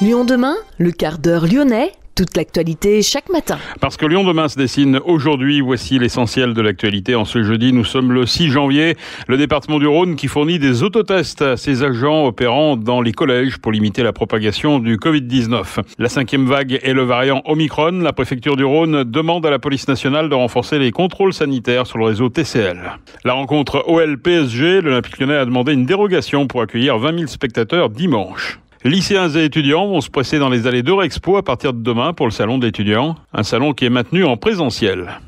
Lyon demain, le quart d'heure lyonnais, toute l'actualité chaque matin. Parce que Lyon demain se dessine aujourd'hui, voici l'essentiel de l'actualité. En ce jeudi, nous sommes le 6 janvier. Le département du Rhône qui fournit des autotests à ses agents opérant dans les collèges pour limiter la propagation du Covid-19. La 5e vague est le variant Omicron. La préfecture du Rhône demande à la police nationale de renforcer les contrôles sanitaires sur le réseau TCL. La rencontre OL-PSG, l'Olympique Lyonnais a demandé une dérogation pour accueillir 20 000 spectateurs dimanche. Lycéens et étudiants vont se presser dans les allées d'Eurexpo à partir de demain pour le salon de l'étudiant, un salon qui est maintenu en présentiel.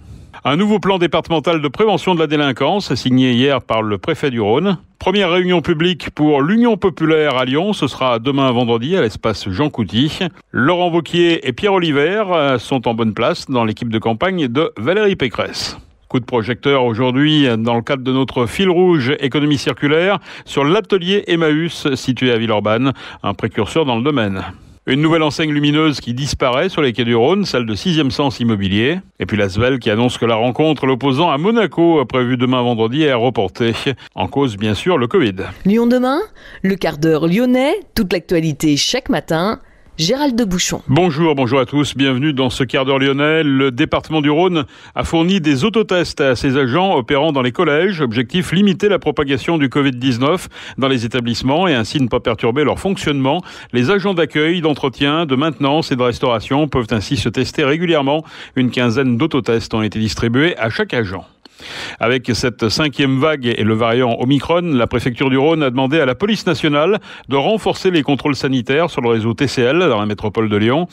Un nouveau plan départemental de prévention de la délinquance, signé hier par le préfet du Rhône. Première réunion publique pour l'Union populaire à Lyon, ce sera demain vendredi à l'espace Jean Couty. Laurent Wauquiez et Pierre Olivert sont en bonne place dans l'équipe de campagne de Valérie Pécresse. Coup de projecteur aujourd'hui dans le cadre de notre fil rouge économie circulaire sur l'atelier Emmaüs situé à Villeurbanne, un précurseur dans le domaine. Une nouvelle enseigne lumineuse qui disparaît sur les quais du Rhône, celle de 6e Sens Immobilier. Et puis l'Asvel qui annonce que la rencontre l'opposant à Monaco, prévue demain vendredi, est reportée. En cause, bien sûr, le Covid. Lyon demain, le quart d'heure lyonnais, toute l'actualité chaque matin. Gérald de Bouchon. Bonjour à tous, bienvenue dans ce quart d'heure lyonnais. Le département du Rhône a fourni des autotests à ses agents opérant dans les collèges. Objectif, limiter la propagation du Covid-19 dans les établissements et ainsi ne pas perturber leur fonctionnement. Les agents d'accueil, d'entretien, de maintenance et de restauration peuvent ainsi se tester régulièrement. Une quinzaine d'autotests ont été distribués à chaque agent. Avec cette 5e vague et le variant Omicron, la préfecture du Rhône a demandé à la police nationale de renforcer les contrôles sanitaires sur le réseau TCL dans la métropole de Lyon.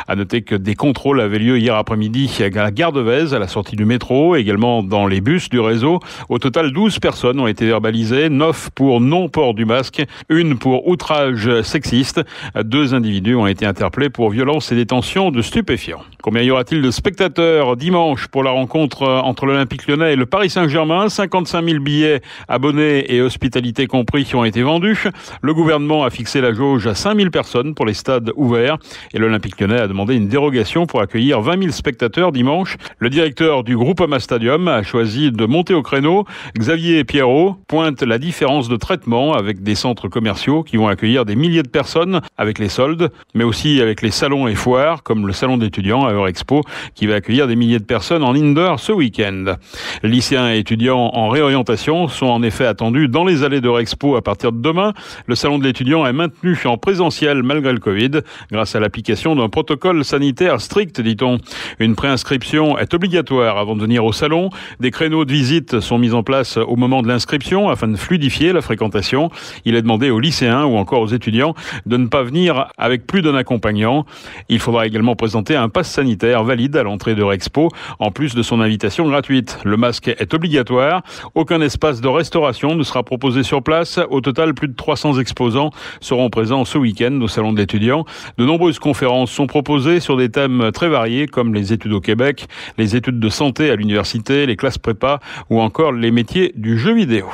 À noter que des contrôles avaient lieu hier après-midi à la gare de Vèze, à la sortie du métro, également dans les bus du réseau. Au total, 12 personnes ont été verbalisées, 9 pour non-port du masque, 1 pour outrage sexiste. 2 individus ont été interpellés pour violence et détention de stupéfiants. Combien y aura-t-il de spectateurs dimanche pour la rencontre entre l'Olympique Lyonnais et le Paris Saint-Germain? 55 000 billets, abonnés et hospitalité compris, qui ont été vendus. Le gouvernement a fixé la jauge à 5 000 personnes pour les stades ouverts. Et l'Olympique Lyonnais a demandé une dérogation pour accueillir 20 000 spectateurs dimanche. Le directeur du Groupama Stadium a choisi de monter au créneau. Xavier Pierrot pointe la différence de traitement avec des centres commerciaux qui vont accueillir des milliers de personnes avec les soldes, mais aussi avec les salons et foires, comme le salon d'étudiants à Eurexpo, qui va accueillir des milliers de personnes en indoor ce week-end. Lycéens et étudiants en réorientation sont en effet attendus dans les allées d'Eurexpo à partir de demain. Le salon de l'étudiant est maintenu en présentiel malgré le Covid, grâce à l'application d'un protocole sanitaire strict, dit-on. Une préinscription est obligatoire avant de venir au salon. Des créneaux de visite sont mis en place au moment de l'inscription afin de fluidifier la fréquentation. Il est demandé aux lycéens ou encore aux étudiants de ne pas venir avec plus d'un accompagnant. Il faudra également présenter un pass sanitaire valide à l'entrée d'Eurexpo, en plus de son invitation gratuite. Le masque est obligatoire. Aucun espace de restauration ne sera proposé sur place. Au total, plus de 300 exposants seront présents ce week-end au salon de l'étudiant. De nombreuses conférences sont proposées sur des thèmes très variés comme les études au Québec, les études de santé à l'université, les classes prépa ou encore les métiers du jeu vidéo.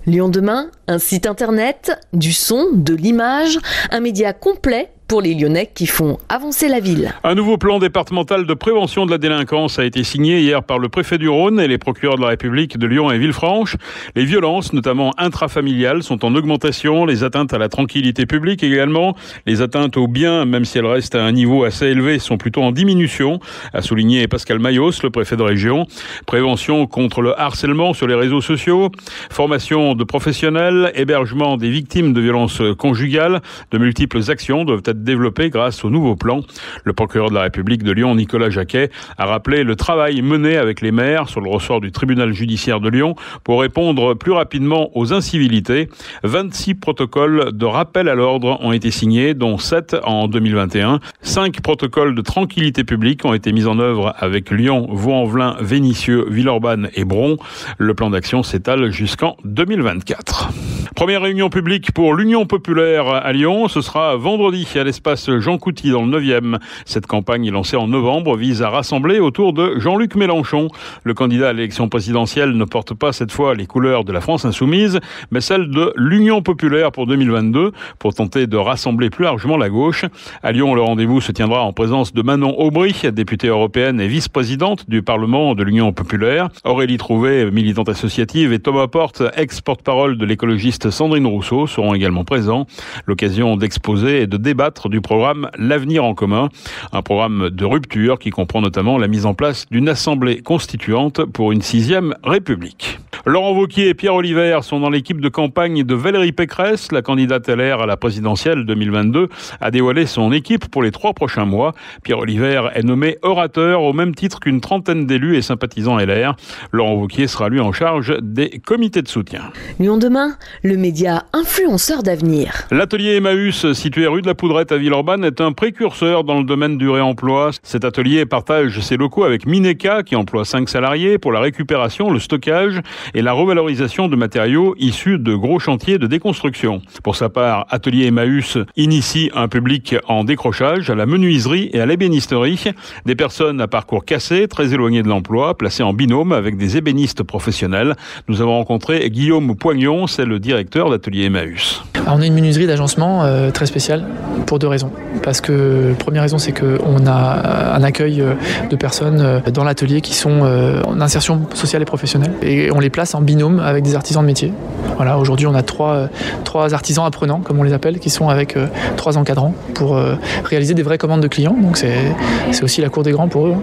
Lyon demain, un site internet, du son, de l'image, un média complet pour les Lyonnais qui font avancer la ville. Un nouveau plan départemental de prévention de la délinquance a été signé hier par le préfet du Rhône et les procureurs de la République de Lyon et Villefranche. Les violences, notamment intrafamiliales, sont en augmentation. Les atteintes à la tranquillité publique également. Les atteintes aux biens, même si elles restent à un niveau assez élevé, sont plutôt en diminution, a souligné Pascal Mayos, le préfet de région. Prévention contre le harcèlement sur les réseaux sociaux, formation de professionnels, hébergement des victimes de violences conjugales. De multiples actions doivent être développé grâce au nouveau plan. Le procureur de la République de Lyon, Nicolas Jacquet, a rappelé le travail mené avec les maires sur le ressort du tribunal judiciaire de Lyon pour répondre plus rapidement aux incivilités. 26 protocoles de rappel à l'ordre ont été signés, dont 7 en 2021. 5 protocoles de tranquillité publique ont été mis en œuvre avec Lyon, Vaux-en-Velin, Vénissieux, Villeurbanne et Bron. Le plan d'action s'étale jusqu'en 2024. Première réunion publique pour l'Union populaire à Lyon. Ce sera vendredi à l'espace Jean Couty dans le 9e. Cette campagne lancée en novembre vise à rassembler autour de Jean-Luc Mélenchon. Le candidat à l'élection présidentielle ne porte pas cette fois les couleurs de la France insoumise, mais celles de l'Union populaire pour 2022 pour tenter de rassembler plus largement la gauche. À Lyon, le rendez-vous se tiendra en présence de Manon Aubry, députée européenne et vice-présidente du Parlement de l'Union populaire. Aurélie Trouvé, militante associative, et Thomas Porte, ex-porte-parole de l'écologiste Sandrine Rousseau seront également présents. L'occasion d'exposer et de débattre du programme L'Avenir en commun, un programme de rupture qui comprend notamment la mise en place d'une assemblée constituante pour une 6e République. Laurent Wauquiez et Pierre Olivert sont dans l'équipe de campagne de Valérie Pécresse. La candidate LR à la présidentielle 2022 a dévoilé son équipe pour les 3 prochains mois. Pierre Olivert est nommé orateur au même titre qu'une trentaine d'élus et sympathisants LR. Laurent Wauquiez sera lui en charge des comités de soutien. Lyon demain, le média influenceur d'avenir. L'atelier Emmaüs, situé rue de la Poudrette à Villeurbanne, est un précurseur dans le domaine du réemploi. Cet atelier partage ses locaux avec Mineka, qui emploie 5 salariés pour la récupération, le stockage et la revalorisation de matériaux issus de gros chantiers de déconstruction. Pour sa part, Atelier Emmaüs initie un public en décrochage à la menuiserie et à l'ébénisterie. Des personnes à parcours cassé, très éloignées de l'emploi, placées en binôme avec des ébénistes professionnels. Nous avons rencontré Guillaume Poignon, c'est le directeur d'Atelier Emmaüs. On est une menuiserie d'agencement très spéciale pour 2 raisons. Parce que, première raison, c'est qu'on a un accueil de personnes dans l'atelier qui sont en insertion sociale et professionnelle. Et on les place en binôme avec des artisans de métier. Voilà, aujourd'hui, on a 3 artisans apprenants, comme on les appelle, qui sont avec 3 encadrants pour réaliser des vraies commandes de clients. Donc c'est aussi la cour des grands pour eux.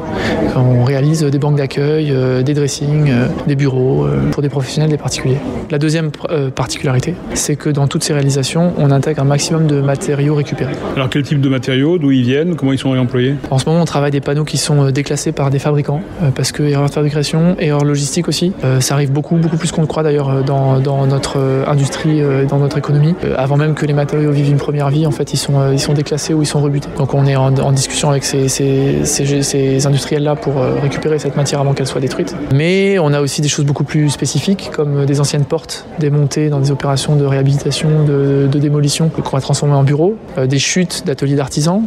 On réalise des banques d'accueil, des dressings, des bureaux pour des professionnels, des particuliers. La deuxième particularité, c'est que dans toutes ces réalisations, on intègre un maximum de matériaux récupérés. Alors quel type de matériaux, d'où ils viennent, comment ils sont réemployés ? En ce moment, on travaille des panneaux qui sont déclassés par des fabricants, parce que erreur de fabrication, erreur logistique aussi. Ça arrive beaucoup plus qu'on le croit d'ailleurs dans notre industrie, dans notre économie. Avant même que les matériaux vivent une première vie, en fait, ils sont déclassés ou ils sont rebutés. Donc on est en discussion avec ces industriels-là pour récupérer cette matière avant qu'elle soit détruite. Mais on a aussi des choses beaucoup plus spécifiques, comme des anciennes portes démontées dans des opérations de réhabilitation, de démolition, qu'on va transformer en bureaux, des chutes d'ateliers d'artisans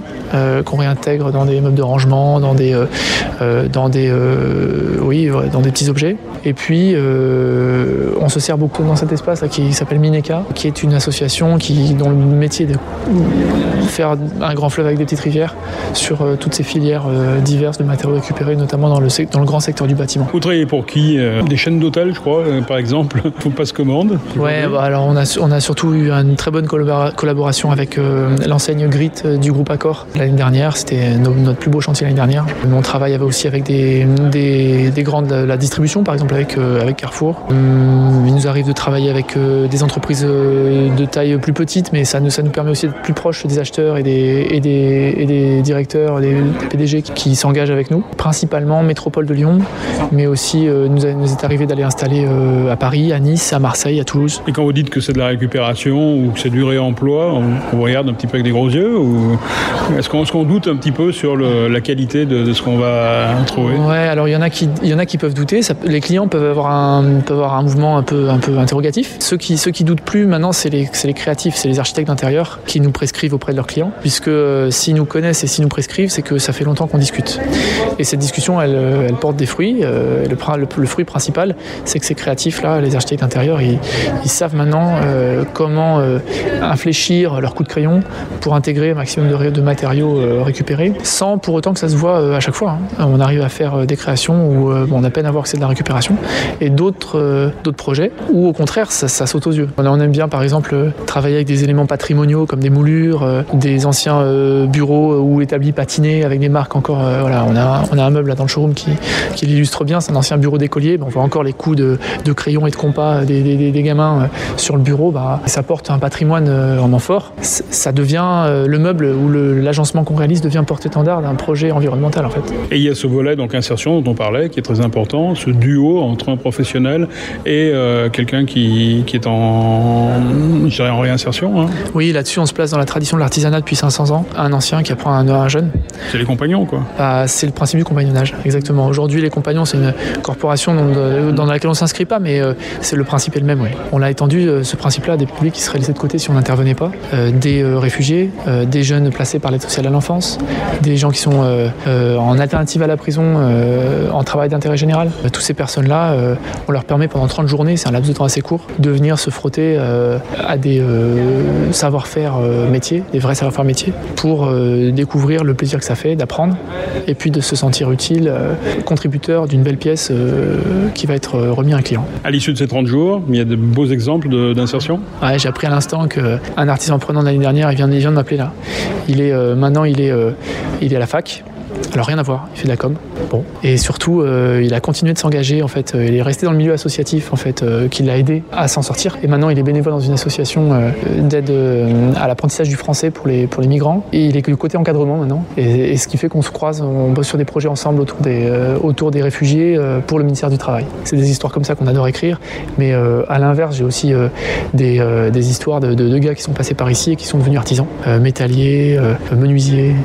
qu'on réintègre dans des meubles de rangement, dans des petits objets. Et puis on se sert beaucoup dans cet espace qui s'appelle Mineka, qui est une association dont le métier est de faire un grand fleuve avec des petites rivières sur toutes ces filières diverses de matériaux récupérés, notamment dans le grand secteur du bâtiment. Vous travaillez pour qui ? Des chaînes d'hôtels, je crois, par exemple. Faut pas se commande. Ouais, alors on a surtout eu une très bonne collaboration avec l'enseigne Grit du groupe Accor l'année dernière. C'était notre plus beau chantier l'année dernière. On travaille aussi avec des grands de la distribution, par exemple avec Carrefour. Il nous arrive de travailler avec des entreprises de taille plus petite, mais ça nous permet aussi d'être plus proche des acheteurs et des directeurs, des PDG qui s'engagent avec nous. Principalement métropole de Lyon, mais aussi nous est arrivé d'aller installer à Paris, à Nice, à Marseille, à Toulouse. Et quand vous dites que c'est de la récupération ou que c'est du réemploi, on vous regarde un petit peu avec des gros yeux, ou est-ce qu'on doute un petit peu sur la qualité de ce qu'on va trouver ? Ouais, alors il y en a qui peuvent douter. Les clients peuvent avoir un mouvement un peu interrogatif. Ceux qui doutent plus maintenant, c'est les créatifs, c'est les architectes d'intérieur qui nous prescrivent auprès de leurs clients, puisque s'ils nous connaissent et s'ils nous prescrivent, c'est que ça fait longtemps qu'on discute. Et cette discussion, elle porte des fruits. Le fruit principal, c'est que ces créatifs-là, les architectes d'intérieur, ils savent maintenant comment infléchir leur coup de crayon pour intégrer un maximum de matériaux récupérés, sans pour autant que ça se voit à chaque fois. On arrive à faire des créations où on a peine à voir que c'est de la récupération, et d'autres projets où au contraire ça saute aux yeux. On aime bien par exemple travailler avec des éléments patrimoniaux comme des moulures, des anciens bureaux ou établis patinés avec des marques encore. On a un meuble là dans le showroom qui l'illustre bien, c'est un ancien bureau d'écolier. On voit encore les coups de crayon et de compas des gamins sur le bureau. Ça porte un patrimoine vraiment fort. Ça devient le meuble ou l'agencement qu'on réalise devient porte-étendard d'un projet environnemental en fait. Et il y a ce volet donc insertion dont on parlait qui est très important, ce duo entre un professionnel et quelqu'un qui qui est en réinsertion. Hein. Oui, là-dessus, on se place dans la tradition de l'artisanat depuis 500 ans. Un ancien qui apprend à un jeune. C'est les compagnons, quoi. C'est le principe du compagnonnage, exactement. Aujourd'hui, les compagnons, c'est une corporation dans laquelle on ne s'inscrit pas, mais c'est le principe est le même. Oui. On a étendu ce principe-là à des publics qui seraient laissés de côté si on n'intervenait pas. Des réfugiés, des jeunes placés par l'aide sociale à l'enfance, des gens qui sont en alternative à la prison, en travail d'intérêt général. Toutes ces personnes-là, on leur permet pendant 30 journées, c'est un laps de temps assez court, de venir se frotter à des savoir-faire métiers, des vrais savoir-faire métiers, pour découvrir le plaisir que ça fait d'apprendre et puis de se sentir utile, contributeur d'une belle pièce qui va être remis à un client. À l'issue de ces 30 jours, il y a de beaux exemples d'insertion. Ouais, j'ai appris à l'instant qu'un artisan prenant de l'année dernière, il vient de m'appeler là. Maintenant il est à la fac. Alors rien à voir, il fait de la com. Bon. Et surtout, il a continué de s'engager. En fait, il est resté dans le milieu associatif, en fait, qui l'a aidé à s'en sortir. Et maintenant, il est bénévole dans une association d'aide à l'apprentissage du français pour les migrants. Et il est du côté encadrement maintenant. Et ce qui fait qu'on se croise, on bosse sur des projets ensemble autour des réfugiés pour le ministère du Travail. C'est des histoires comme ça qu'on adore écrire. Mais à l'inverse, j'ai aussi des histoires de gars qui sont passés par ici et qui sont devenus artisans, métalliers, menuisiers,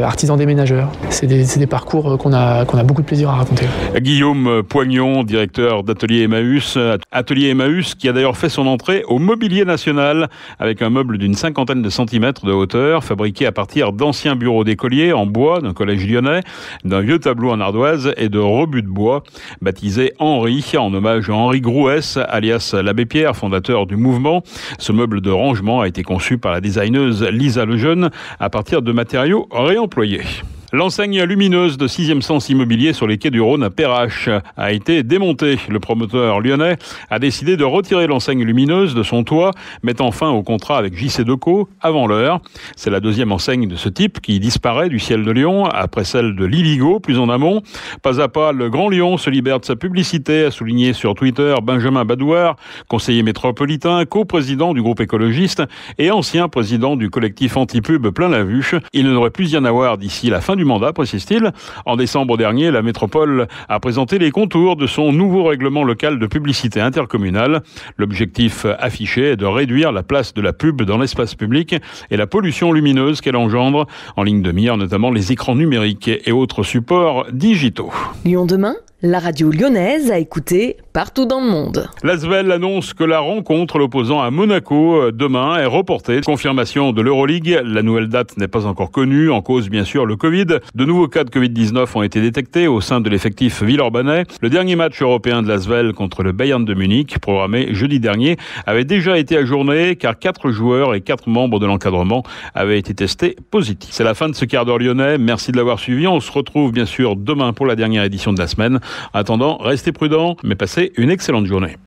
artisans déménageurs. C'est des parcours qu'on a beaucoup de plaisir à raconter. Guillaume Poignon, directeur d'Atelier Emmaüs. Atelier Emmaüs qui a d'ailleurs fait son entrée au Mobilier National avec un meuble d'une 50aine de centimètres de hauteur, fabriqué à partir d'anciens bureaux d'écoliers en bois d'un collège lyonnais, d'un vieux tableau en ardoise et de rebuts de bois, baptisé Henri, en hommage à Henri Grouès, alias l'Abbé Pierre, fondateur du mouvement. Ce meuble de rangement a été conçu par la designeuse Lisa Lejeune à partir de matériaux réemployés. L'enseigne lumineuse de 6e Sens Immobilier sur les quais du Rhône à Perrache a été démontée. Le promoteur lyonnais a décidé de retirer l'enseigne lumineuse de son toit, mettant fin au contrat avec JC Decaux avant l'heure. C'est la deuxième enseigne de ce type qui disparaît du ciel de Lyon, après celle de l'Illigo, plus en amont. Pas à pas, le Grand Lyon se libère de sa publicité, a souligné sur Twitter Benjamin Badouard, conseiller métropolitain, coprésident du groupe écologiste et ancien président du collectif anti-pub Plein la Vue. Il ne devrait plus y en avoir d'ici la fin du mandat, précise-t-il. En décembre dernier, la métropole a présenté les contours de son nouveau règlement local de publicité intercommunale. L'objectif affiché est de réduire la place de la pub dans l'espace public et la pollution lumineuse qu'elle engendre, en ligne de mire notamment les écrans numériques et autres supports digitaux. Lyon demain, la radio lyonnaise à écouter partout dans le monde. L'Asvel annonce que la rencontre l'opposant à Monaco demain est reportée. Confirmation de l'Euroleague, la nouvelle date n'est pas encore connue, en cause bien sûr le Covid. De nouveaux cas de Covid-19 ont été détectés au sein de l'effectif villeurbanais. Le dernier match européen de l'Asvel contre le Bayern de Munich, programmé jeudi dernier, avait déjà été ajourné car 4 joueurs et 4 membres de l'encadrement avaient été testés positifs. C'est la fin de ce quart d'heure lyonnais. Merci de l'avoir suivi. On se retrouve bien sûr demain pour la dernière édition de la semaine. En attendant, restez prudents, mais passez une excellente journée.